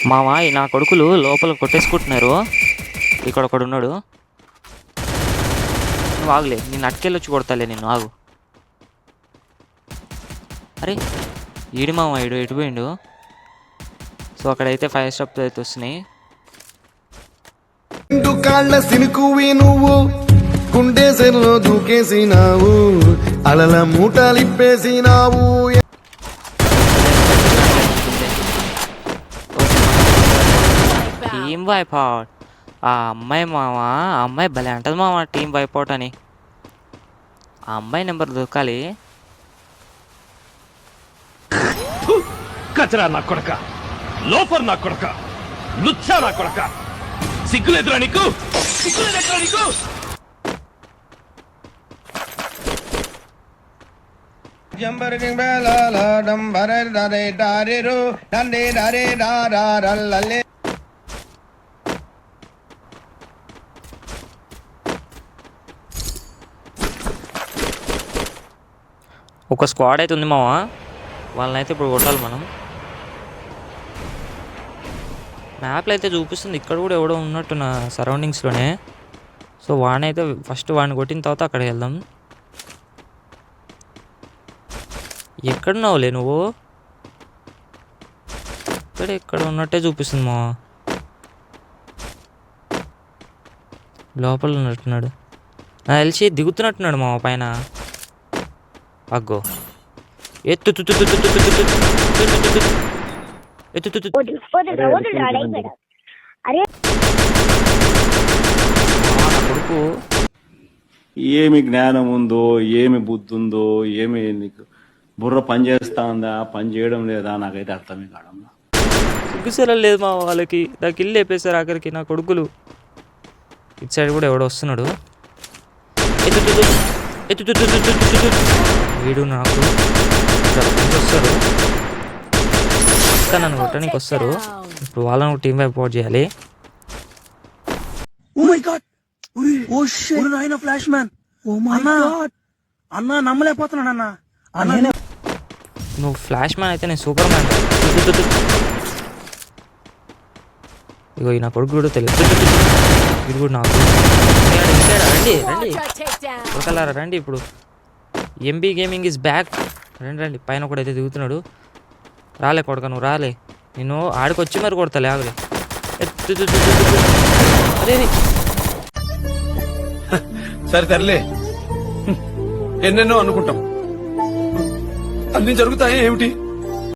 మావా నా కొడుకులు లోపల కొట్టేసుకుంటున్నారు. ఇక్కడ ఒకడు ఉన్నాడు. నువ్వు ఆగులే, నేను అటుకెళ్ళొచ్చి కొడతాలే నిన్ను, ఆగు. అరే ఈడు మామ, ఈడు ఎటు పోయిండు. సో అక్కడైతే 5 స్టెప్స్ అయితే వస్తున్నాయి. కాళ్ళ సినుకువి నువ్వు గుండెసెల్లో దూకేసినావు, అలల మూటలిప్పేసినావు. Team wipe out. ఆ అమ్మాయి మామ, ఆ అమ్మాయి భలే అంటది మామ టీమ్ వైప్ అవుట్ అని. ఆ అమ్మాయి నెంబర్ దొరకాలి. కచరా నా కొడక, లోపర్ నా కొడక, లుచ్చా నా కొడక, సిగ్గులేదురా నీకు? సిగ్గులేదురా నీకు? ఒక స్క్వాడ్ అయితే ఉంది మామ, వాళ్ళనైతే ఇప్పుడు కొట్టాలి మనం. మ్యాప్లో అయితే చూపిస్తుంది ఇక్కడ కూడా ఎవడో ఉన్నట్టు నా సరౌండింగ్స్లోనే. సో వాడినైతే ఫస్ట్ వాడిని కొట్టిన తర్వాత అక్కడికి వెళ్దాం. ఎక్కడున్నావులే నువ్వు? ఇక్కడ ఉన్నట్టే చూపిస్తుంది మా. లోపల ఉన్నట్టున్నాడు. నా తెలిసి దిగుతున్నట్టున్నాడు మా పైన. అగ్గో ఎత్తు కొడుకు. ఏమి జ్ఞానం ఉందో, ఏమి బుద్ధి ఉందో, ఏమి నీకు బుర్ర పని చేస్తా ఉందా, పని చేయడం లేదా, నాకైతే అర్థమే కావడం. సిగ్గుసెల లేదు మా వాళ్ళకి. నాకు ఇల్లు వేపేశారు ఆఖరికి నా కొడుకులు. ఇటు సైడ్ కూడా ఎవడో వస్తున్నాడు. వీడు నాకు వస్తారు, ఇంకా నన్ను కొట్టడానికి వస్తారు. ఇప్పుడు వాళ్ళను టీం వైప్ అవుట్ చేయాలి. ఫ్లాష్ మ్యాన్, అన్నా నమ్మలేకపోతున్నాడు అన్న. నువ్వు ఫ్లాష్ మ్యాన్ అయితే నేను సూపర్ మ్యాన్. ఇగో ఈ నా కొడుకు కూడా తెలియదు. ఇది కూడా నాకు. రండి రండి కొడకలారా రండి. ఇప్పుడు ఎంబీ గేమింగ్ ఈజ్ బ్యాక్. రండి రండి. పైన కూడా అయితే దిగుతున్నాడు. రాలే కొడక, నువ్వు రాలే. నేను ఆడికి వచ్చి మరి కొడతాలే, ఆగలే. అదే సరే తరలే, ఎన్నెన్నో అనుకుంటాం, అన్ని జరుగుతాయి ఏమిటి?